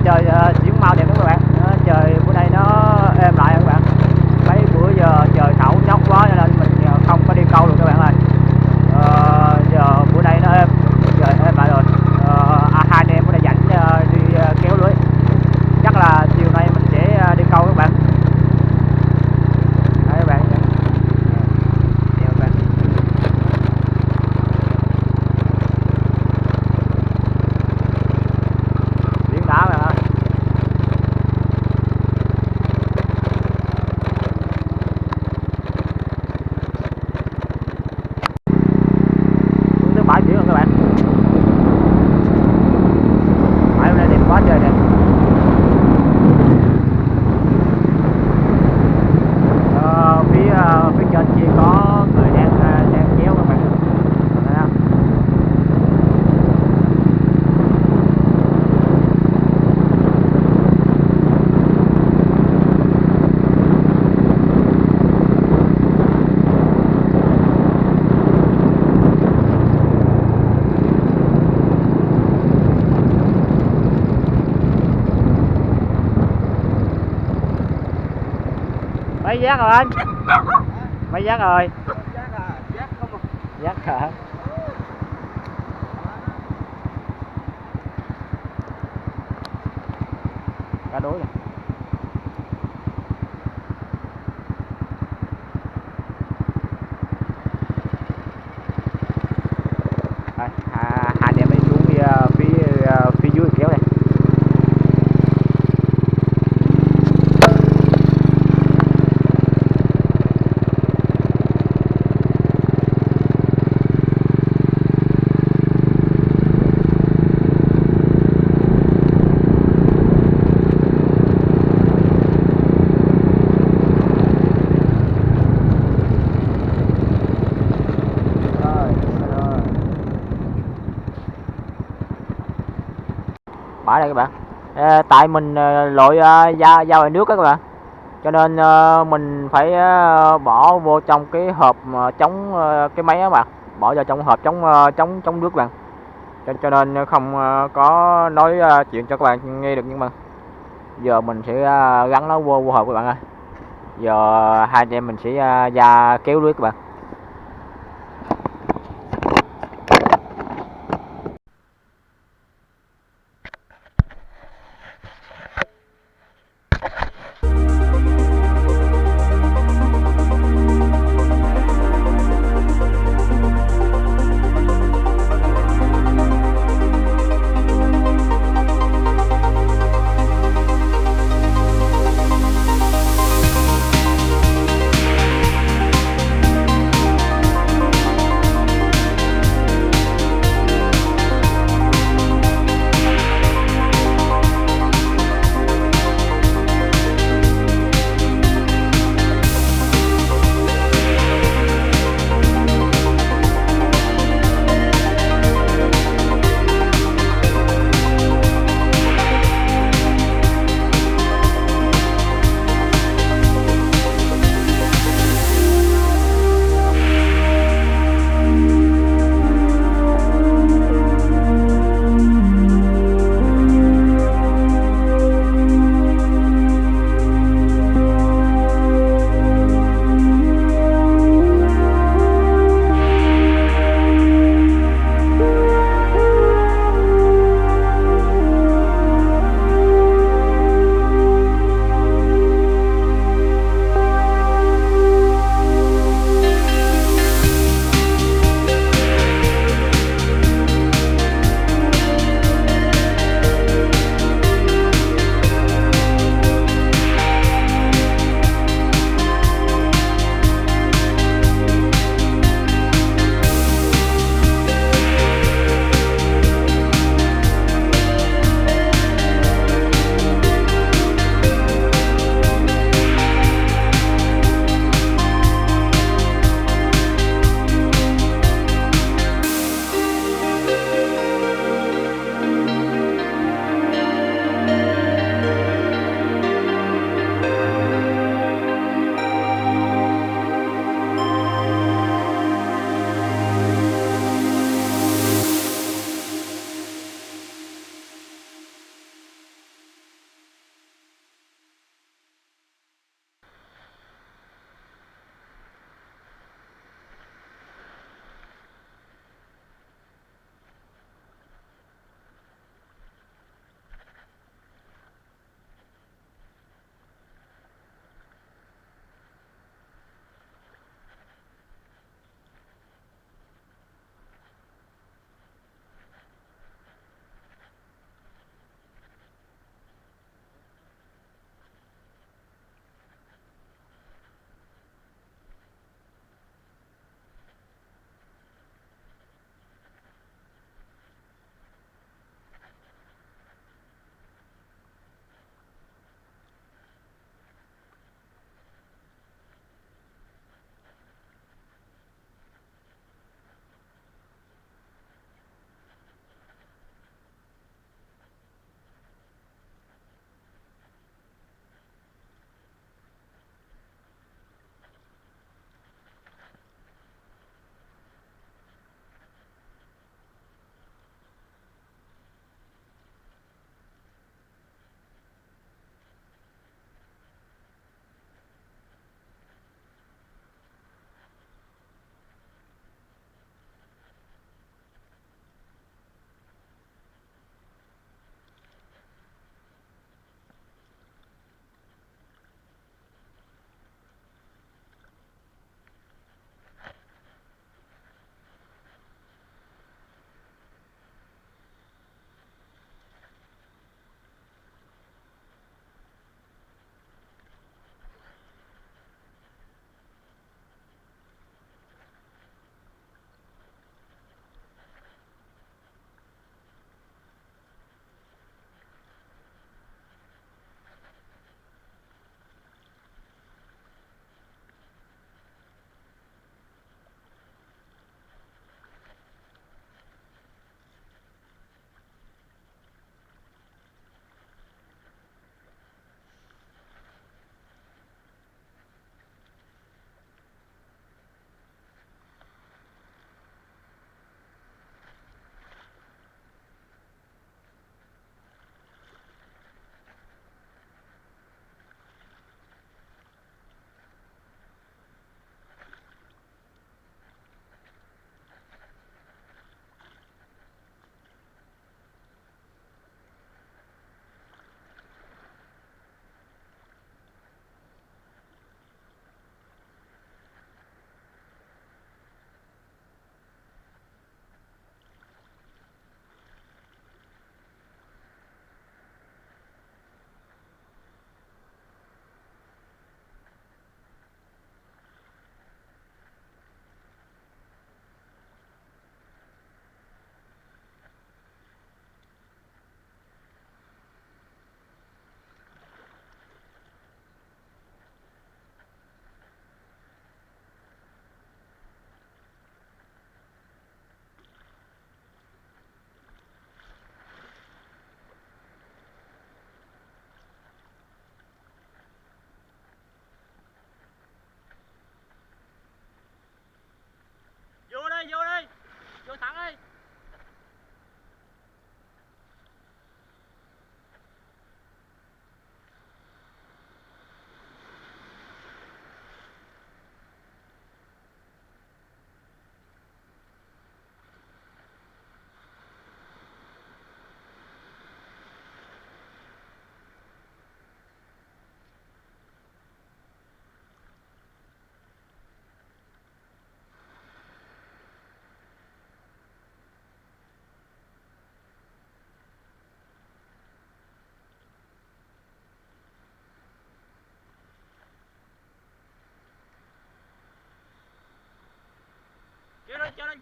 trời chuyển màu đẹp lắm các bạn. Trời bữa nay nó êm lại các bạn. Mấy bữa giờ trời thảo nhóc quá cho nên mình không có đi câu được các bạn ơi. Giờ bữa nay nó êm, trời êm lại rồi. Hai anh em bữa nay rảnh đi kéo lưới. Chắc là chiều nay mình sẽ đi câu các bạn. Đấy các bạn. Các bạn. Biển đá các bạn ơi. Xuống tới bãi biển rồi các bạn. Bãi hôm nay đẹp quá trời nè. Phía trên kia có người đang kéo các bạn. Đó. Mấy giác rồi anh? Mấy giác rồi? Giác không à? Giác hả? Cá đối này. Rồi, hai anh em đi xuống phía dưới kéo này. Bãi đây các bạn. Tại mình lội ra ngoài nước đó các bạn, cho nên mình phải bỏ vô trong cái hộp chống cái máy á bạn, bỏ vào trong hộp chống nước bạn, cho nên không có nói chuyện cho các bạn nghe được. Nhưng mà giờ mình sẽ gắn nó vô hộp các bạn ơi. Giờ hai anh em mình sẽ ra kéo lưới các bạn.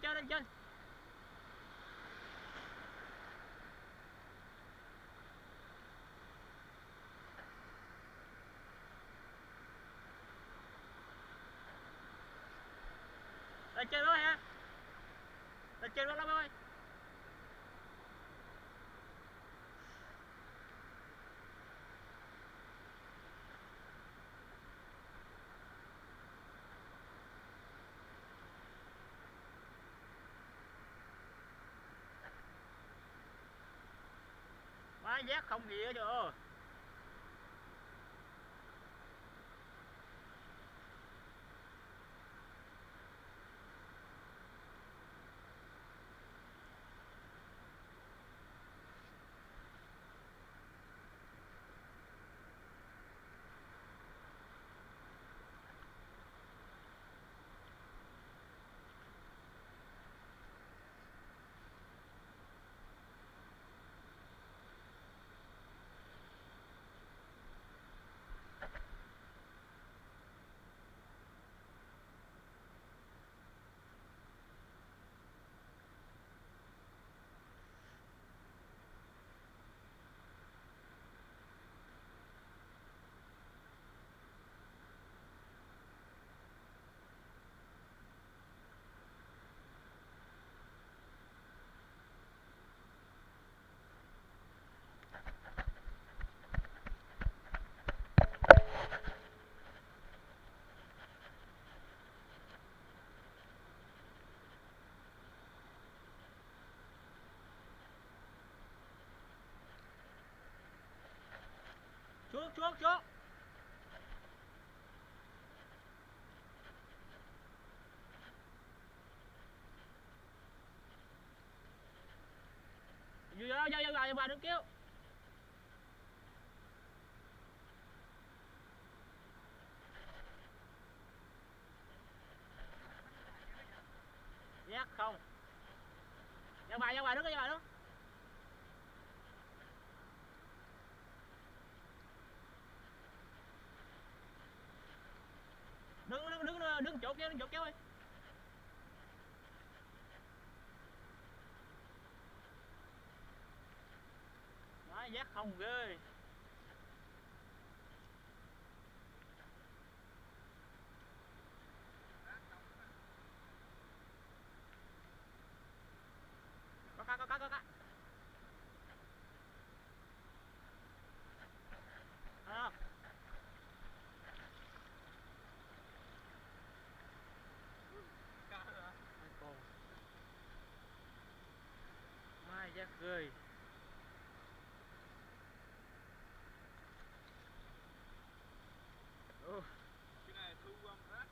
lên trên. Lên trên thôi ha. Lên trên lắm ơi. Má giác không nghĩa chưa. Xuống. Vô bà đừng kêu. Giác không. Vô bà đứng. Đứng chỗ kéo ơi. Đó, giác không ghê. Có. Đó. Mai giác ghê. Cái này thu gom rác.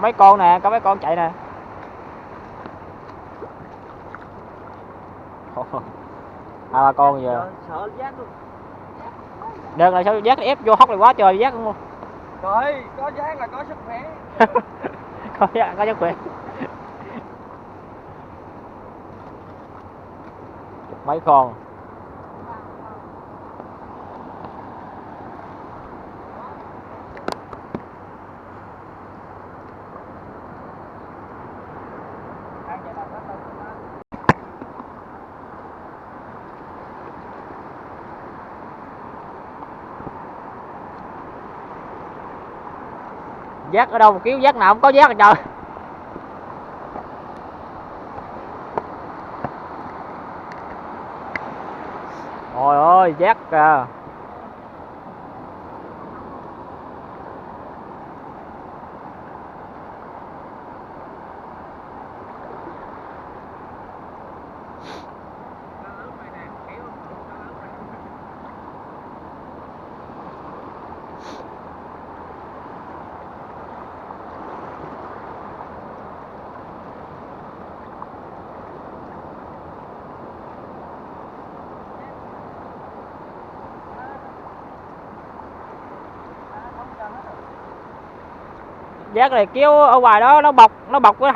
mấy con nè, có mấy con chạy nè. Hai ba con giờ. Sợ giác luôn. Đừng là sao giác ép vô hốc này quá trời giác luôn. Trời, có giác là có sức khỏe. Có giác có sức khỏe. Mấy con. Giác ở đâu mà kiếm giác nào không có giác rồi trời. Trời ơi giác kìa. Giác này kéo ở ngoài đó nó bọc nó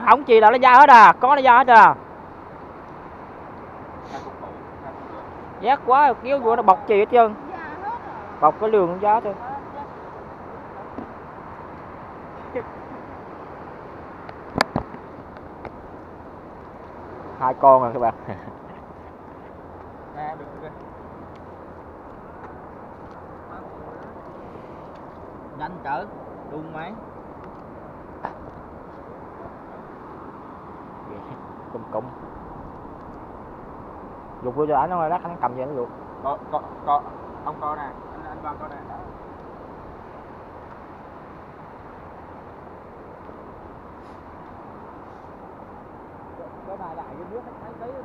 không gì là nó ra hết à, có nó ra hết à. Giác quá kéo vô nó bọc chì hết trơn, bọc cái đường giá thôi. Hai con rồi các bạn. Nè, được rồi. Nhanh chở, đùng mày. Cụm dục vô cho ảnh nó lát anh cầm về nó luộc. Có ông co nè, anh vào co nè. Cái bài lại cái nước thấy tí nè.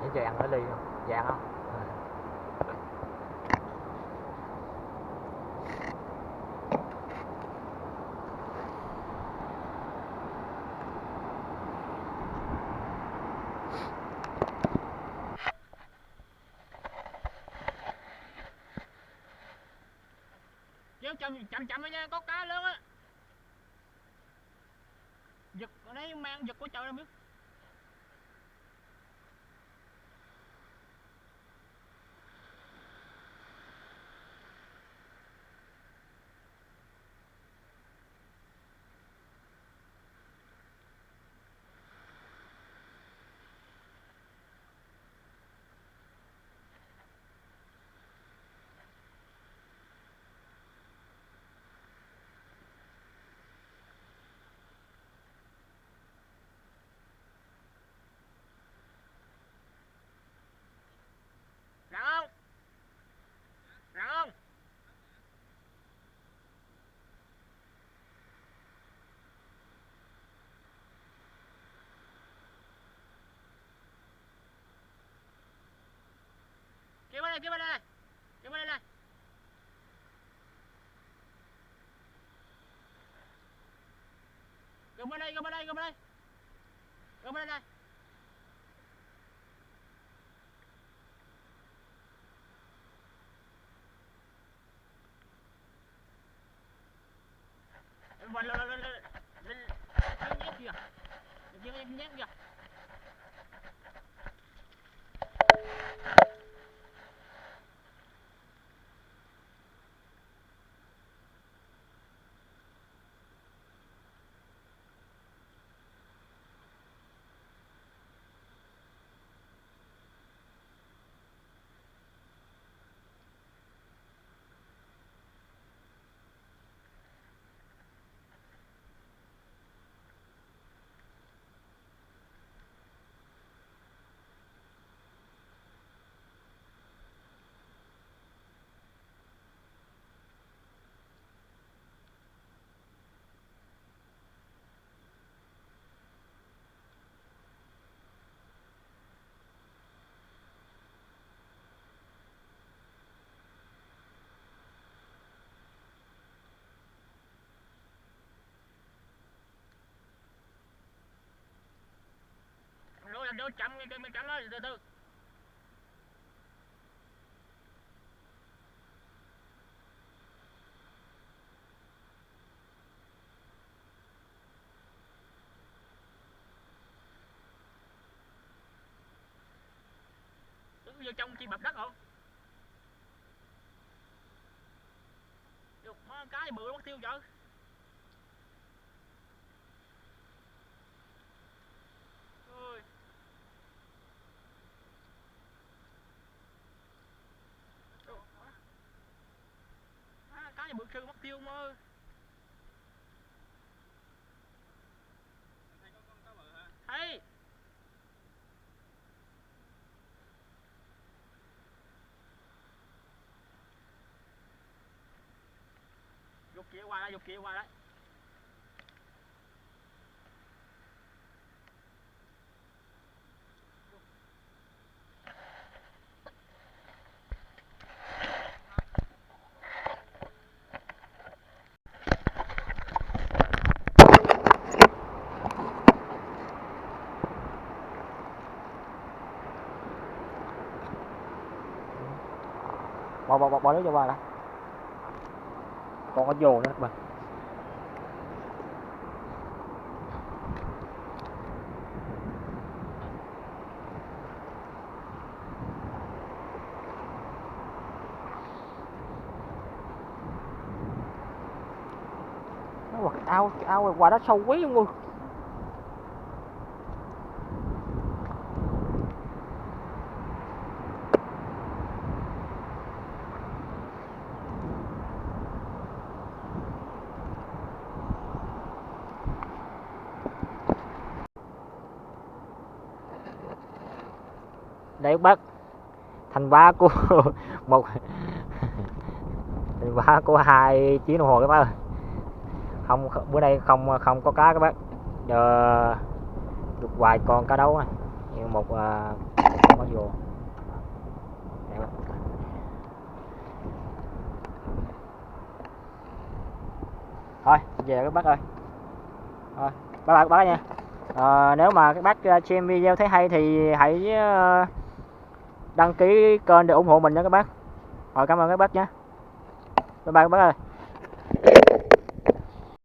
Để cho ăn cái ly không? Vàng không? Kéo chậm chậm nha, có cá lớn á. Giật ở đây mang giật của trời đâu biết. Rắn không? Rắn không? Kéo bên đây, kéo bên đây. Kéo bên đây này. Kéo bên đây, kéo bên đây, kéo bên đây. Kéo bên đây. Lên nhét kìa. Nhét kìa. đỡ chậm mình chậm nó từ từ. Đứng vô trong chi bập đất không? Được cái bự mất tiêu vợ. Ôi. Cái bự sư mất tiêu mơ. Thấy. Dục kia qua đây, dục kia qua đấy. Bỏ nước cho qua đã. Còn có dồ nữa các bạn. Ao qua đó sâu quý luôn. Đây các bác, thành quả của một thành quả của 2 tiếng đồng hồ các bác ơi. Không, bữa nay không có cá các bác, giờ được vài con cá đấu này, nhưng một con có vô. Đây bác. Thôi về các bác ơi. Thôi bye bye nha. Nếu mà các bác xem video thấy hay thì hãy đăng ký kênh để ủng hộ mình nha các bác. Rồi cảm ơn các bác nhé. Bye bye các bác ơi.